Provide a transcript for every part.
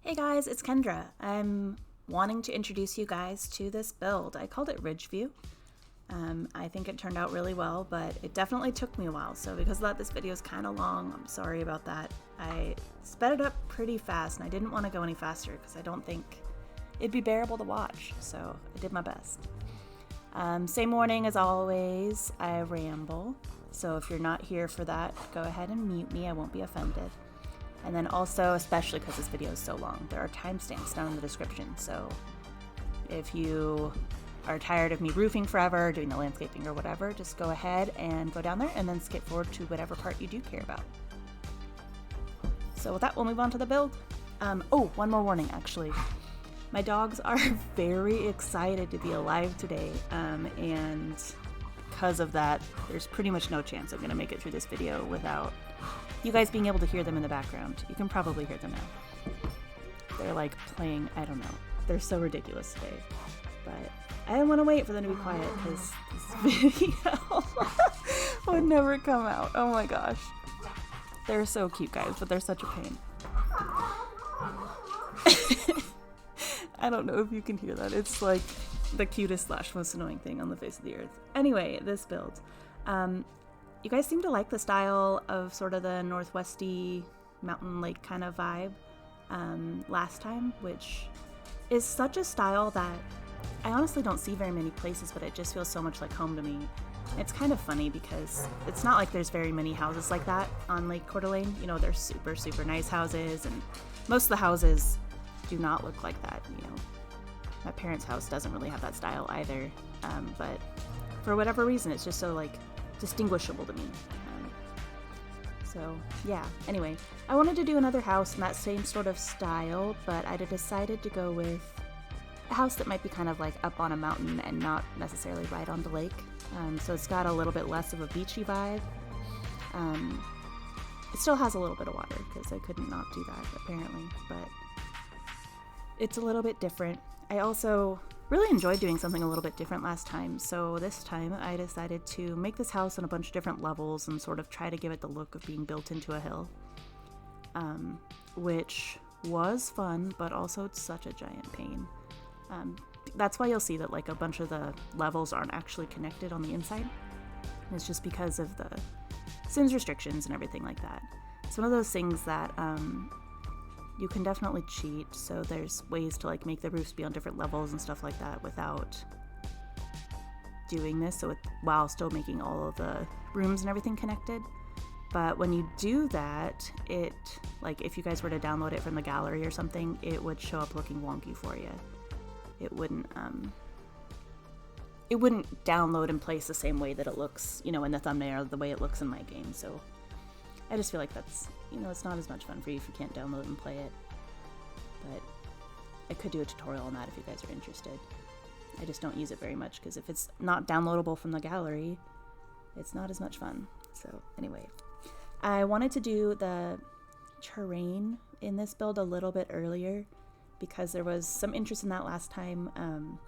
Hey guys, it's Kendra. I'm wanting to introduce you guys to this build. I called it Ridgeview. I think it turned out really well, but it definitely took me a while. So because of that, this video is kind of long. I'm sorry about that. I sped it up pretty fast and I didn't want to go any faster because I don't think it'd be bearable to watch. So I did my best. Same warning as always, I ramble. So if you're not here for that, go ahead and mute me. I won't be offended. And then also, especially because this video is so long, there are timestamps down in the description. So if you are tired of me roofing forever, doing the landscaping or whatever, just go ahead and go down there and then skip forward to whatever part you do care about. So with that, we'll move on to the build. Oh, one more warning actually. My dogs are very excited to be alive today. And because of that, there's pretty much no chance I'm gonna make it through this video without you guys being able to hear them in the background. You can probably hear them now. They're like playing, I don't know. They're so ridiculous today. But I didn't want to wait for them to be quiet because this video would never come out. Oh my gosh. They're so cute, guys, but they're such a pain. I don't know if you can hear that. It's like the cutest / most annoying thing on the face of the earth. Anyway, this build. You guys seem to like the style of sort of the northwesty mountain lake kind of vibe last time, which is such a style that I honestly don't see very many places, but it just feels so much like home to me. It's kind of funny because it's not like there's very many houses like that on Lake Coeur d'Alene. You know, they're super, super nice houses, and most of the houses do not look like that, you know. My parents' house doesn't really have that style either, but for whatever reason, it's just so like distinguishable to me. So yeah, anyway, I wanted to do another house in that same sort of style, but I decided to go with a house that might be kind of like up on a mountain and not necessarily right on the lake. So it's got a little bit less of a beachy vibe. It still has a little bit of water because I couldn't not do that apparently, but it's a little bit different. I also really enjoyed doing something a little bit different last time, so this time I decided to make this house on a bunch of different levels and sort of try to give it the look of being built into a hill, which was fun, but also it's such a giant pain. That's why you'll see that like a bunch of the levels aren't actually connected on the inside. It's just because of the Sims restrictions and everything like that. It's one of those things that you can definitely cheat, so there's ways to like make the roofs be on different levels and stuff like that without doing this, while still making all of the rooms and everything connected. But when you do that, it, like if you guys were to download it from the gallery or something, it would show up looking wonky for you. It wouldn't download in place the same way that it looks, you know, in the thumbnail or the way it looks in my game. So I just feel like that's, you know, it's not as much fun for you if you can't download and play it. But I could do a tutorial on that if you guys are interested. I just don't use it very much because if it's not downloadable from the gallery, it's not as much fun. So anyway, I wanted to do the terrain in this build a little bit earlier because there was some interest in that last time.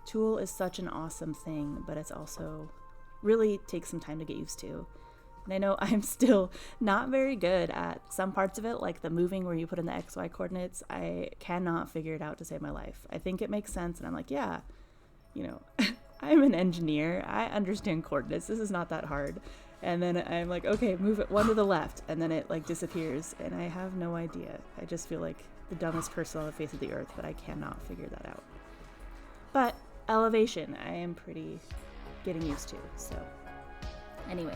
T.O.O.L is such an awesome thing, but it's also really takes some time to get used to. And I know I'm still not very good at some parts of it, like the moving where you put in the XY coordinates. I cannot figure it out to save my life. I think it makes sense, and I'm like, yeah, you know, I'm an engineer. I understand coordinates. This is not that hard. And then I'm like, okay, move it one to the left, and then it like disappears, and I have no idea. I just feel like the dumbest person on the face of the earth, but I cannot figure that out. But elevation, I am pretty getting used to, so anyway.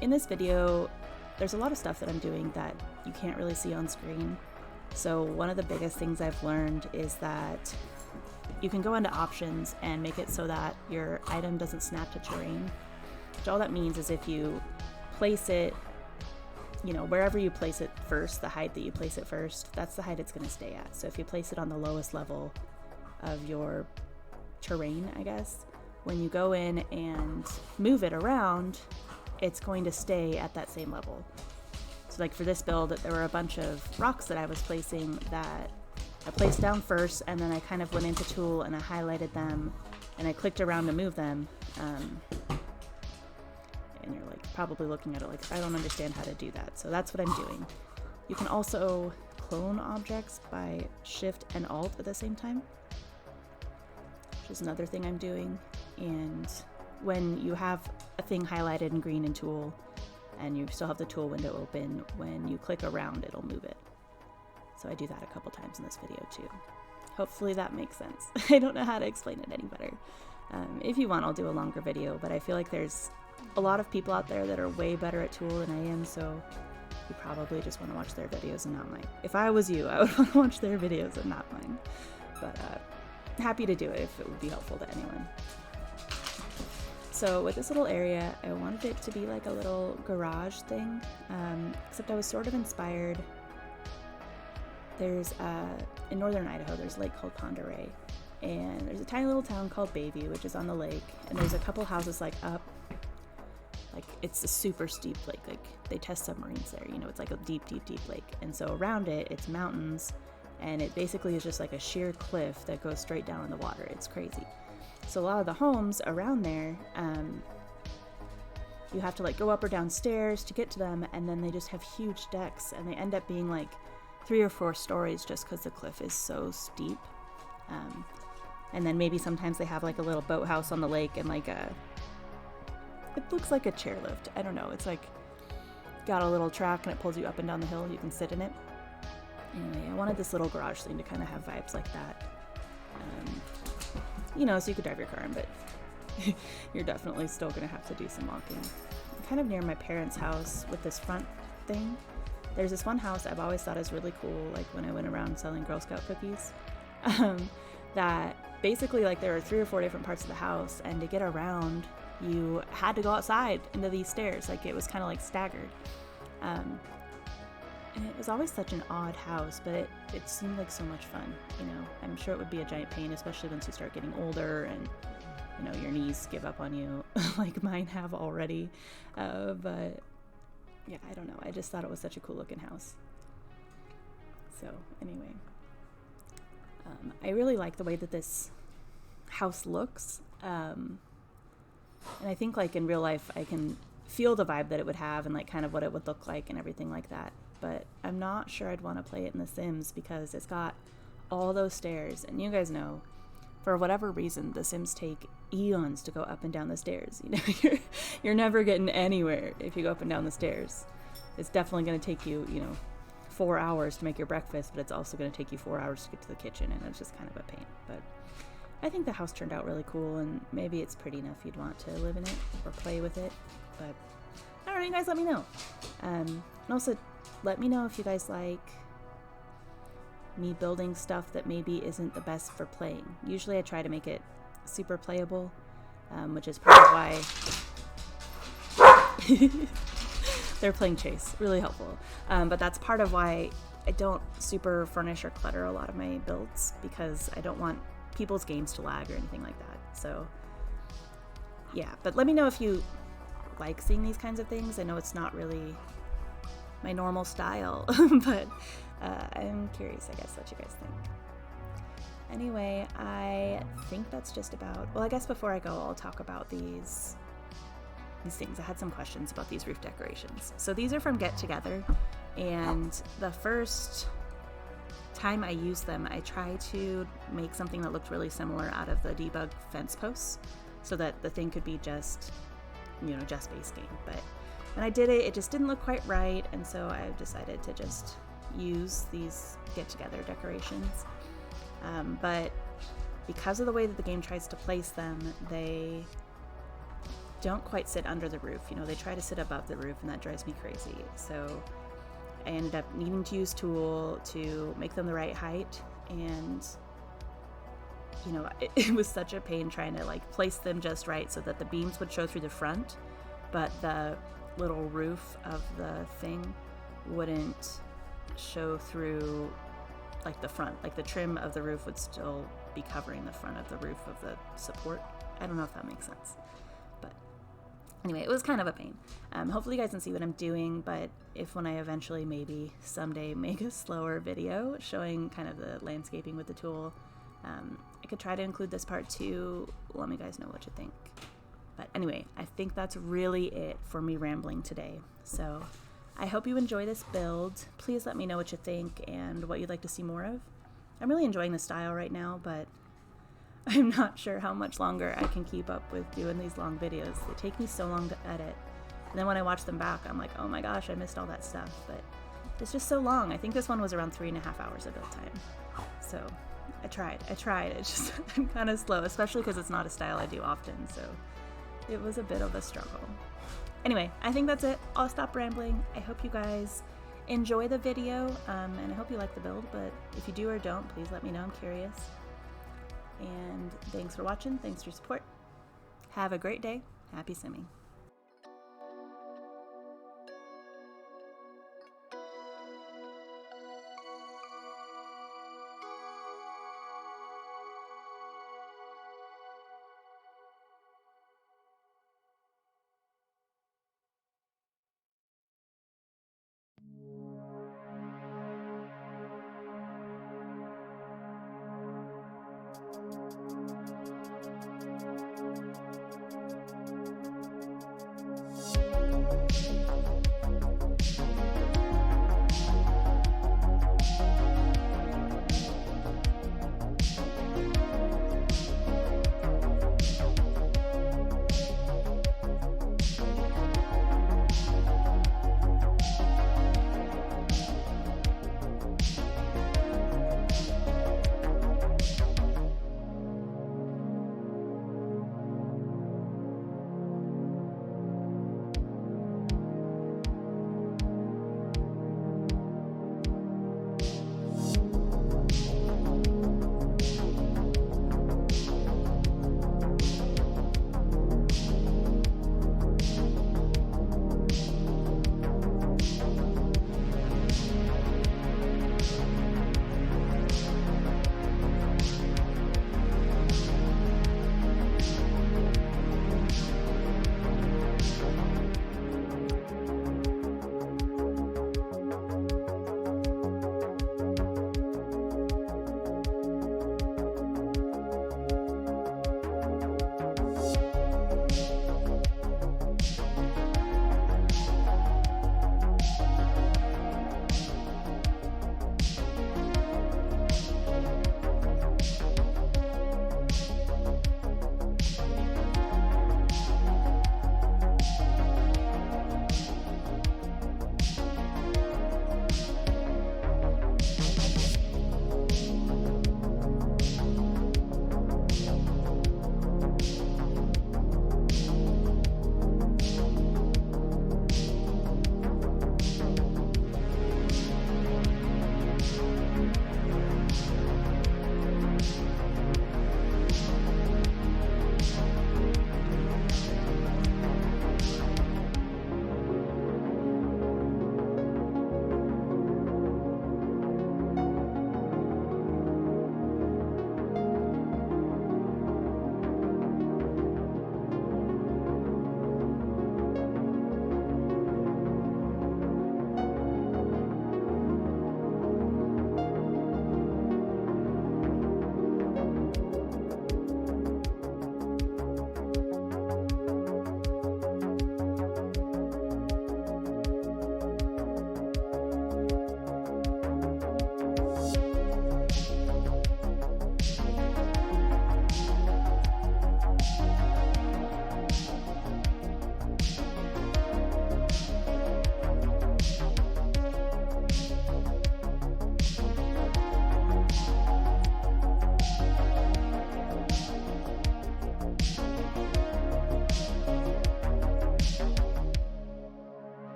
In this video, there's a lot of stuff that I'm doing that you can't really see on screen. So one of the biggest things I've learned is that you can go into options and make it so that your item doesn't snap to terrain. Which all that means is if you place it, you know, wherever you place it first, the height that you place it first, that's the height it's going to stay at. So if you place it on the lowest level of your terrain, I guess, when you go in and move it around, it's going to stay at that same level. So like for this build, there were a bunch of rocks that I was placing that I placed down first, and then I kind of went into Tool and I highlighted them and I clicked around to move them. And you're like probably looking at it like, I don't understand how to do that. So that's what I'm doing. You can also clone objects by Shift and Alt at the same time, which is another thing I'm doing. And when you have a thing highlighted in green in Tool and you still have the tool window open, when you click around, it'll move it. So I do that a couple times in this video too. Hopefully that makes sense. I don't know how to explain it any better. If you want, I'll do a longer video, but I feel like there's a lot of people out there that are way better at Tool than I am, so you probably just want to watch their videos and not mine. If I was you, I would want to watch their videos and not mine. But happy to do it if it would be helpful to anyone. So with this little area, I wanted it to be like a little garage thing, except I was sort of inspired. There's, in northern Idaho, there's a lake called Pend Oreille, and there's a tiny little town called Bayview, which is on the lake, and there's a couple houses like up, like it's a super steep lake, like they test submarines there, you know, it's like a deep, deep, deep lake. And so around it, it's mountains, and it basically is just like a sheer cliff that goes straight down in the water. It's crazy. So a lot of the homes around there, you have to like go up or down stairs to get to them, and then they just have huge decks, and they end up being like 3 or 4 stories just because the cliff is so steep. And then maybe sometimes they have like a little boathouse on the lake and like it looks like a chairlift. I don't know. It's like got a little track and it pulls you up and down the hill. You can sit in it. Anyway, I wanted this little garage thing to kind of have vibes like that. You know, so you could drive your car in, but you're definitely still going to have to do some walking. I'm kind of near my parents' house with this front thing. There's this one house I've always thought is really cool, like when I went around selling Girl Scout cookies, that basically like there were 3 or 4 different parts of the house, and to get around, you had to go outside into these stairs. Like it was kind of like staggered. And it was always such an odd house, but it seemed like so much fun, you know. I'm sure it would be a giant pain, especially once you start getting older and, you know, your knees give up on you like mine have already. But yeah, I don't know. I just thought it was such a cool looking house. So anyway, I really like the way that this house looks. And I think like in real life, I can feel the vibe that it would have and like kind of what it would look like and everything like that. But I'm not sure I'd want to play it in The Sims because it's got all those stairs. And you guys know, for whatever reason, The Sims take eons to go up and down the stairs. You know, you're never getting anywhere if you go up and down the stairs. It's definitely going to take you, you know, 4 hours to make your breakfast, but it's also going to take you 4 hours to get to the kitchen, and it's just kind of a pain. But I think the house turned out really cool, and maybe it's pretty enough you'd want to live in it or play with it. But I don't know, you guys let me know. And also, let me know if you guys like me building stuff that maybe isn't the best for playing. Usually I try to make it super playable, which is part of why they're playing chase, really helpful. But that's part of why I don't super furnish or clutter a lot of my builds, because I don't want people's games to lag or anything like that. So yeah, but let me know if you like seeing these kinds of things. I know it's not really my normal style, but I'm curious, I guess, what you guys think. Anyway, I think that's just about, well, I guess before I go, I'll talk about these things. I had some questions about these roof decorations. So these are from Get Together, and the first time I used them, I tried to make something that looked really similar out of the debug fence posts so that the thing could be just, you know, just base game. But when I did it, it just didn't look quite right, and so I decided to just use these Get Together decorations. But because of the way that the game tries to place them, they don't quite sit under the roof. You know, they try to sit above the roof, and that drives me crazy. So I ended up needing to use Tool to make them the right height, and you know, it was such a pain trying to like place them just right so that the beams would show through the front, but the little roof of the thing wouldn't show through like the front. Like the trim of the roof would still be covering the front of the roof of the support. I don't know if that makes sense, but anyway, it was kind of a pain. Hopefully you guys can see what I'm doing, but if when I eventually maybe someday make a slower video showing kind of the landscaping with the tool, I could try to include this part too. Let me guys know what you think. But anyway, I think that's really it for me rambling today. So I hope you enjoy this build. Please let me know what you think and what you'd like to see more of. I'm really enjoying the style right now, but I'm not sure how much longer I can keep up with doing these long videos. They take me so long to edit. And then when I watch them back, I'm like, oh my gosh, I missed all that stuff. But it's just so long. I think this one was around 3.5 hours of build time. So I tried. It's just, I'm kind of slow, especially because it's not a style I do often. So it was a bit of a struggle. Anyway, I think that's it. I'll stop rambling. I hope you guys enjoy the video, and I hope you like the build. But if you do or don't, please let me know. I'm curious. And thanks for watching. Thanks for your support. Have a great day. Happy simming.